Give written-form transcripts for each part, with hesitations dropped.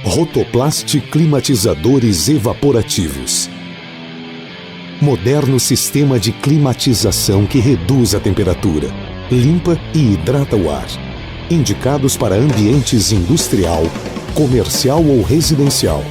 Rotoplas climatizadores evaporativos. Moderno sistema de climatização que reduz a temperatura, limpa e hidrata o ar. Indicados para ambientes industrial, comercial ou residencial.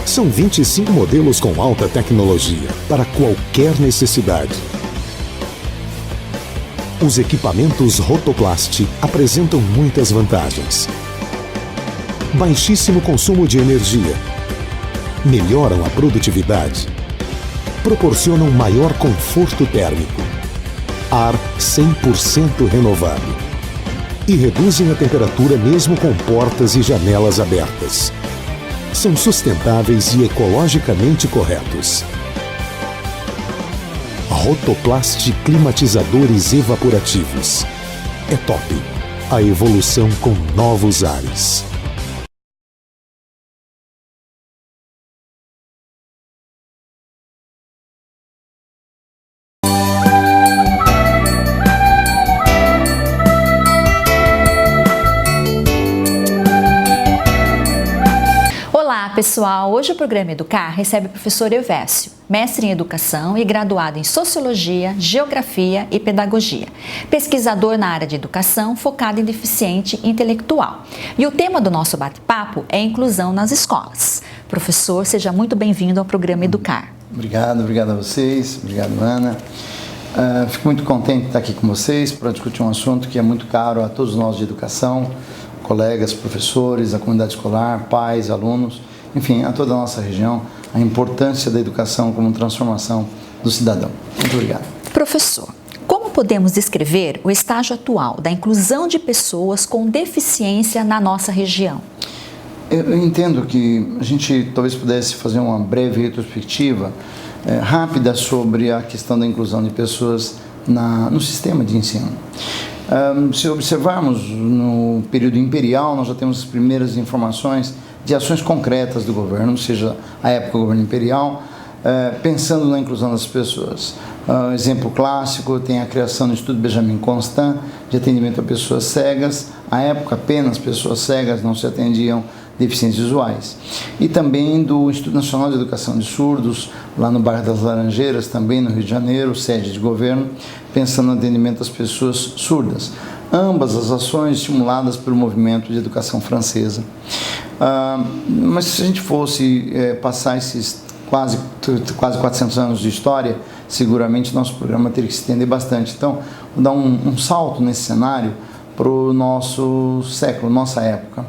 São 25 modelos com alta tecnologia para qualquer necessidade. Os equipamentos Rotoplas apresentam muitas vantagens. Baixíssimo consumo de energia. Melhoram a produtividade. Proporcionam maior conforto térmico. Ar 100% renovável. E reduzem a temperatura mesmo com portas e janelas abertas. São sustentáveis e ecologicamente corretos. Rotoplas climatizadores evaporativos. É top. A evolução com novos ares. Olá pessoal, hoje o programa Educar recebe o professor Elvésio, mestre em Educação e graduado em Sociologia, Geografia e Pedagogia, pesquisador na área de Educação focado em deficiente intelectual. E o tema do nosso bate-papo é Inclusão nas Escolas. Professor, seja muito bem-vindo ao programa Educar. Obrigado a vocês, obrigado Ana. Fico muito contente de estar aqui com vocês para discutir um assunto que é muito caro a todos nós de educação, colegas, professores, a comunidade escolar, pais, alunos, enfim, a toda a nossa região, a importância da educação como transformação do cidadão. Muito obrigado. Professor, como podemos descrever o estágio atual da inclusão de pessoas com deficiência na nossa região? Eu entendo que a gente talvez pudesse fazer uma breve retrospectiva rápida sobre a questão da inclusão de pessoas no sistema de ensino. Se observarmos no período imperial, nós já temos as primeiras informações de ações concretas do governo, ou seja, a época do governo imperial, pensando na inclusão das pessoas. Exemplo clássico, tem a criação do Instituto Benjamin Constant, de atendimento a pessoas cegas. À época, apenas pessoas cegas, não se atendiam deficientes visuais. E também do Instituto Nacional de Educação de Surdos, lá no bairro das Laranjeiras, também no Rio de Janeiro, sede de governo, pensando no atendimento às pessoas surdas. Ambas as ações estimuladas pelo movimento de educação francesa. Mas se a gente fosse passar esses quase 400 anos de história, seguramente nosso programa teria que se estender bastante. Então, vou dar um salto nesse cenário para o nosso século, nossa época.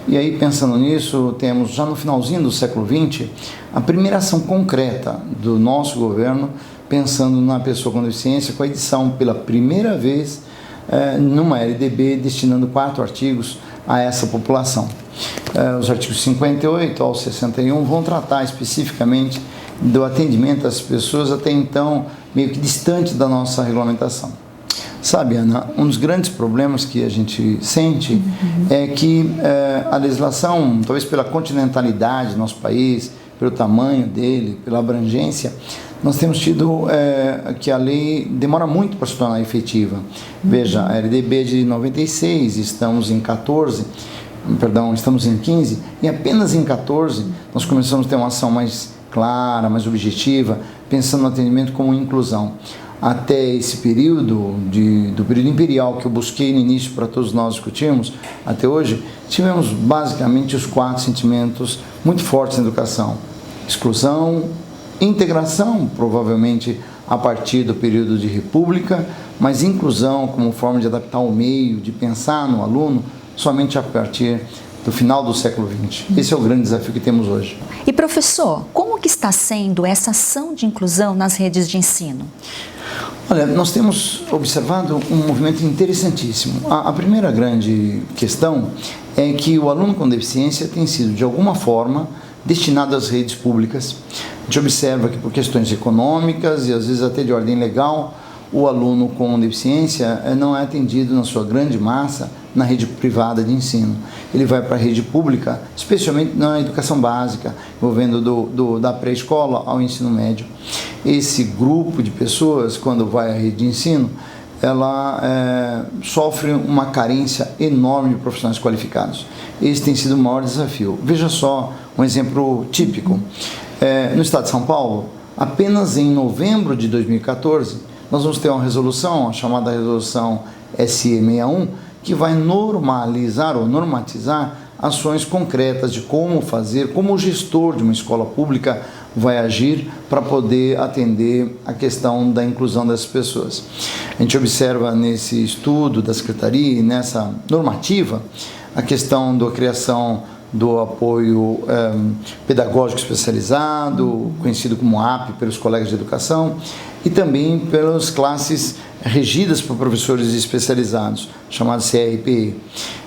E aí, pensando nisso, temos já no finalzinho do século XX, a primeira ação concreta do nosso governo, pensando na pessoa com deficiência, com a edição pela primeira vez numa LDB, destinando 4 artigos a essa população. Os artigos 58 ao 61 vão tratar especificamente do atendimento às pessoas até então meio que distante da nossa regulamentação. Sabe, Ana, um dos grandes problemas que a gente sente é que a legislação, talvez pela continentalidade do nosso país, pelo tamanho dele, pela abrangência, nós temos tido que a lei demora muito para se tornar efetiva. Veja, a LDB é de 96, estamos em 15, e apenas em 14 nós começamos a ter uma ação mais clara, mais objetiva, pensando no atendimento como inclusão. Até esse período, do período imperial que eu busquei no início para todos nós discutirmos, até hoje, tivemos basicamente os 4 sentimentos muito fortes na educação: exclusão, integração, provavelmente a partir do período de república, mas inclusão como forma de adaptar o meio, de pensar no aluno, somente a partir do final do século XX. Esse é o grande desafio que temos hoje. E professor, como que está sendo essa ação de inclusão nas redes de ensino? Olha, nós temos observado um movimento interessantíssimo. A primeira grande questão é que o aluno com deficiência tem sido, de alguma forma, destinado às redes públicas. A gente observa que por questões econômicas e às vezes até de ordem legal, o aluno com deficiência não é atendido na sua grande massa na rede privada de ensino. Ele vai para a rede pública, especialmente na educação básica, envolvendo da pré-escola ao ensino médio. Esse grupo de pessoas, quando vai à rede de ensino, ela sofre uma carência enorme de profissionais qualificados. Esse tem sido o maior desafio. Veja só um exemplo típico. No estado de São Paulo, apenas em novembro de 2014, nós vamos ter uma resolução, a chamada resolução SE61, que vai normalizar ou normatizar ações concretas de como fazer, como o gestor de uma escola pública vai agir para poder atender a questão da inclusão dessas pessoas. A gente observa nesse estudo da Secretaria e nessa normativa a questão da criação do apoio pedagógico especializado, conhecido como AP pelos colegas de educação, e também pelas classes regidas por professores especializados, chamados CRPE.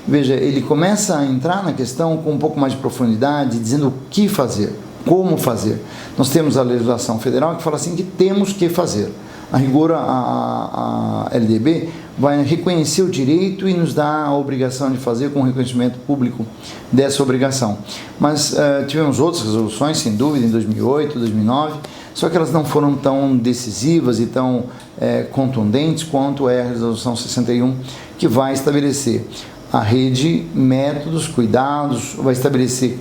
Veja, ele começa a entrar na questão com um pouco mais de profundidade, dizendo o que fazer, como fazer. Nós temos a legislação federal que fala assim que temos que fazer. A rigor, a LDB vai reconhecer o direito e nos dá a obrigação de fazer com o reconhecimento público dessa obrigação. Mas tivemos outras resoluções, sem dúvida, em 2008, 2009, só que elas não foram tão decisivas e tão contundentes quanto é a resolução 61, que vai estabelecer a rede, métodos, cuidados, vai estabelecer,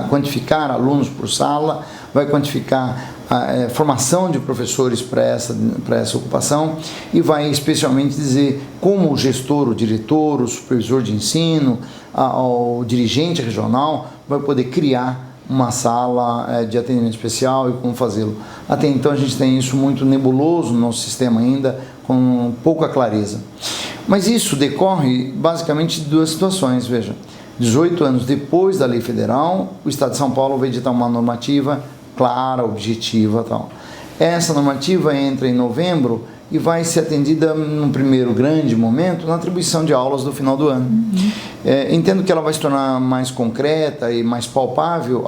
quantificar alunos por sala, vai quantificar a formação de professores para essa ocupação e vai especialmente dizer como o gestor, o diretor, o supervisor de ensino, o dirigente regional vai poder criar uma sala de atendimento especial e como fazê-lo. Até então a gente tem isso muito nebuloso no nosso sistema ainda, com pouca clareza. Mas isso decorre basicamente de duas situações, veja. 18 anos depois da lei federal, o Estado de São Paulo vai editar uma normativa clara, objetiva e tal. Essa normativa entra em novembro e vai ser atendida num primeiro grande momento na atribuição de aulas do final do ano. Entendo que ela vai se tornar mais concreta e mais palpável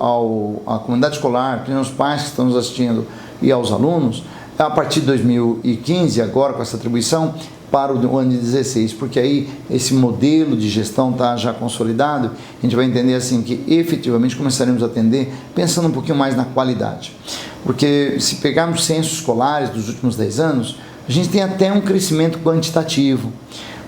à comunidade escolar, aos pais que estão nos assistindo e aos alunos, a partir de 2015, agora com essa atribuição, para o ano de 16, porque aí esse modelo de gestão está já consolidado, a gente vai entender assim que efetivamente começaremos a atender pensando um pouquinho mais na qualidade. Porque se pegarmos censos escolares dos últimos 10 anos, a gente tem até um crescimento quantitativo,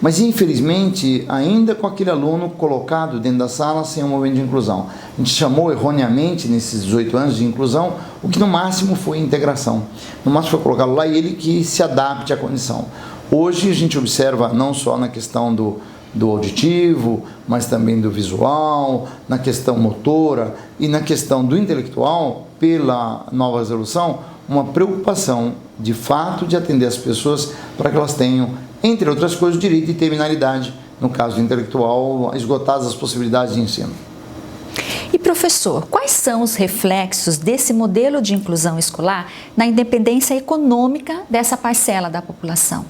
mas infelizmente ainda com aquele aluno colocado dentro da sala sem um momento de inclusão. A gente chamou erroneamente nesses 18 anos de inclusão, o que no máximo foi integração. No máximo foi colocá-lo lá e ele que se adapte à condição. Hoje a gente observa não só na questão do auditivo, mas também do visual, na questão motora e na questão do intelectual, pela nova resolução, uma preocupação de fato de atender as pessoas para que elas tenham, entre outras coisas, o direito de terminalidade, no caso do intelectual, esgotadas as possibilidades de ensino. E professor, quais são os reflexos desse modelo de inclusão escolar na independência econômica dessa parcela da população?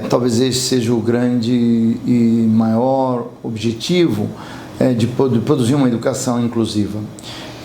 Talvez esse seja o grande e maior objetivo de produzir uma educação inclusiva.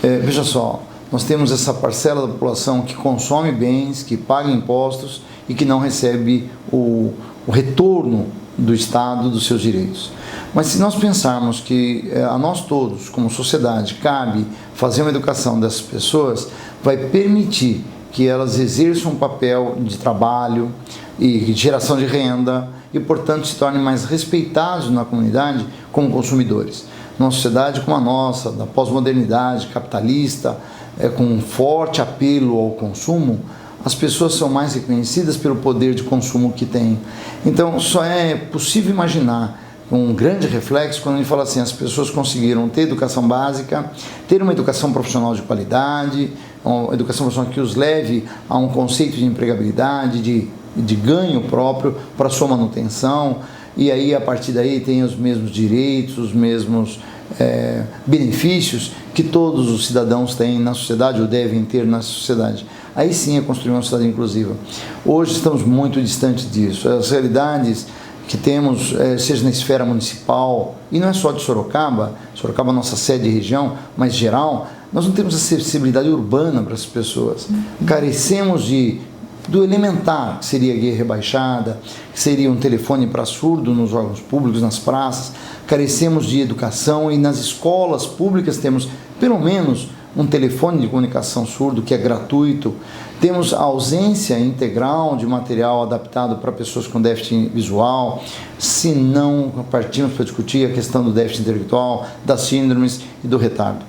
Veja só, nós temos essa parcela da população que consome bens, que paga impostos e que não recebe o retorno do Estado dos seus direitos. Mas se nós pensarmos que a nós todos, como sociedade, cabe fazer uma educação dessas pessoas, vai permitir que elas exerçam um papel de trabalho e de geração de renda e, portanto, se tornem mais respeitados na comunidade como consumidores. Numa sociedade como a nossa, da pós-modernidade capitalista, com um forte apelo ao consumo, as pessoas são mais reconhecidas pelo poder de consumo que têm. Então, só é possível imaginar um grande reflexo quando a gente fala assim, as pessoas conseguiram ter educação básica, ter uma educação profissional de qualidade, uma educação profissional que os leve a um conceito de empregabilidade, de ganho próprio para sua manutenção, e aí a partir daí tem os mesmos direitos, os mesmos benefícios que todos os cidadãos têm na sociedade ou devem ter na sociedade. Aí sim é construir uma sociedade inclusiva. Hoje estamos muito distantes disso. As realidades que temos, seja na esfera municipal, e não é só de Sorocaba é a nossa sede de região, mas geral, nós não temos acessibilidade urbana para as pessoas. Carecemos do elementar, que seria guia rebaixada, que seria um telefone para surdo nos órgãos públicos, nas praças. Carecemos de educação e nas escolas públicas temos, pelo menos, um telefone de comunicação surdo que é gratuito. Temos a ausência integral de material adaptado para pessoas com déficit visual. Se não partimos para discutir a questão do déficit intelectual, das síndromes e do retardo.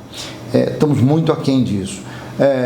Estamos muito aquém disso.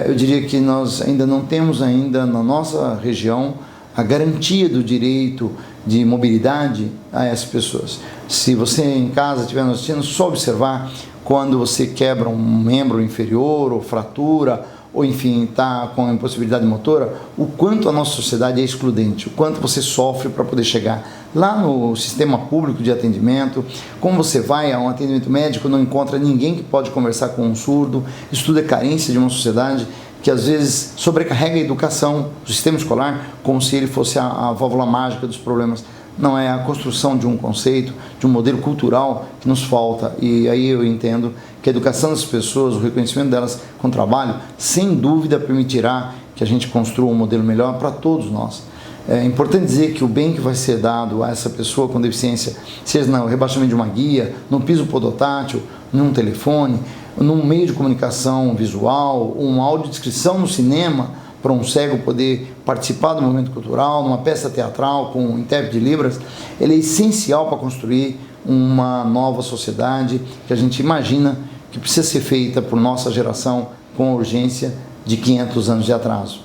Eu diria que nós ainda não temos na nossa região a garantia do direito de mobilidade a essas pessoas. Se você em casa estiver nos assistindo, só observar quando você quebra um membro inferior ou fratura, ou enfim, está com a impossibilidade motora, o quanto a nossa sociedade é excludente, o quanto você sofre para poder chegar lá no sistema público de atendimento. Como você vai a um atendimento médico, não encontra ninguém que pode conversar com um surdo. Isso tudo é carência de uma sociedade que às vezes sobrecarrega a educação, o sistema escolar, como se ele fosse a válvula mágica dos problemas. Não, é a construção de um conceito, de um modelo cultural que nos falta. E aí eu entendo que a educação das pessoas, o reconhecimento delas com trabalho, sem dúvida permitirá que a gente construa um modelo melhor para todos nós. É importante dizer que o bem que vai ser dado a essa pessoa com deficiência, seja no rebaixamento de uma guia, num piso podotátil, num telefone, num meio de comunicação visual, uma audiodescrição no cinema, para um cego poder participar do momento cultural, numa peça teatral com um intérprete de Libras, ele é essencial para construir uma nova sociedade que a gente imagina que precisa ser feita por nossa geração com a urgência de 500 anos de atraso.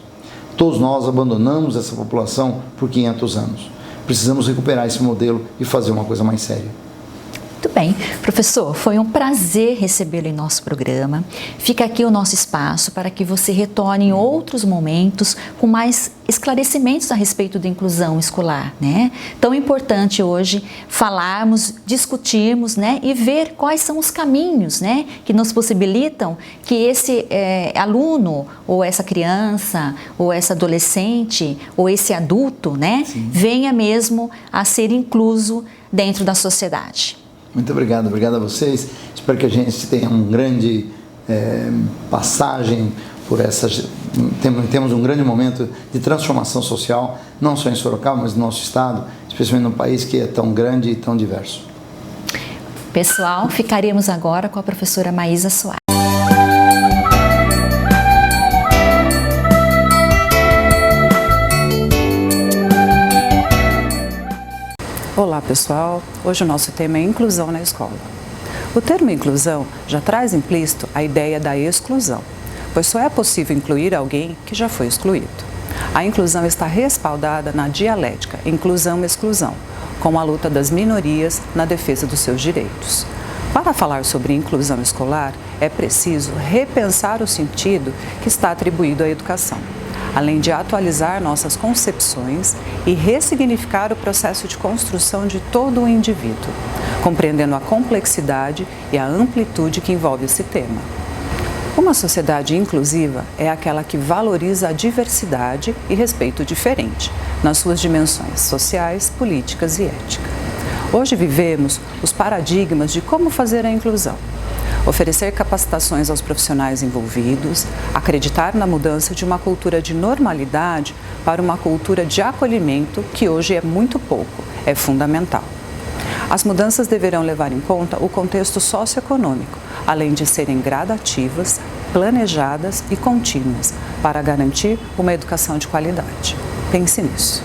Todos nós abandonamos essa população por 500 anos. Precisamos recuperar esse modelo e fazer uma coisa mais séria. Muito bem. Professor, foi um prazer recebê-lo em nosso programa. Fica aqui o nosso espaço para que você retorne em outros momentos com mais esclarecimentos a respeito da inclusão escolar, né? Tão importante hoje falarmos, discutirmos, né? E ver quais são os caminhos, né? Que nos possibilitam que esse aluno, ou essa criança, ou essa adolescente, ou esse adulto, né? Sim. Venha mesmo a ser incluso dentro da sociedade. Muito obrigado a vocês. Espero que a gente tenha uma grande passagem por essas. Temos um grande momento de transformação social, não só em Sorocaba, mas no nosso estado, especialmente num país que é tão grande e tão diverso. Pessoal, ficaremos agora com a professora Maísa Soares. Olá pessoal, hoje o nosso tema é inclusão na escola. O termo inclusão já traz implícito a ideia da exclusão, pois só é possível incluir alguém que já foi excluído. A inclusão está respaldada na dialética inclusão-exclusão, com a luta das minorias na defesa dos seus direitos. Para falar sobre inclusão escolar, é preciso repensar o sentido que está atribuído à educação, além de atualizar nossas concepções e ressignificar o processo de construção de todo o indivíduo, compreendendo a complexidade e a amplitude que envolve esse tema. Uma sociedade inclusiva é aquela que valoriza a diversidade e respeito o diferente, nas suas dimensões sociais, políticas e ética. Hoje vivemos os paradigmas de como fazer a inclusão. Oferecer capacitações aos profissionais envolvidos, acreditar na mudança de uma cultura de normalidade para uma cultura de acolhimento, que hoje é muito pouco, é fundamental. As mudanças deverão levar em conta o contexto socioeconômico, além de serem gradativas, planejadas e contínuas, para garantir uma educação de qualidade. Pense nisso.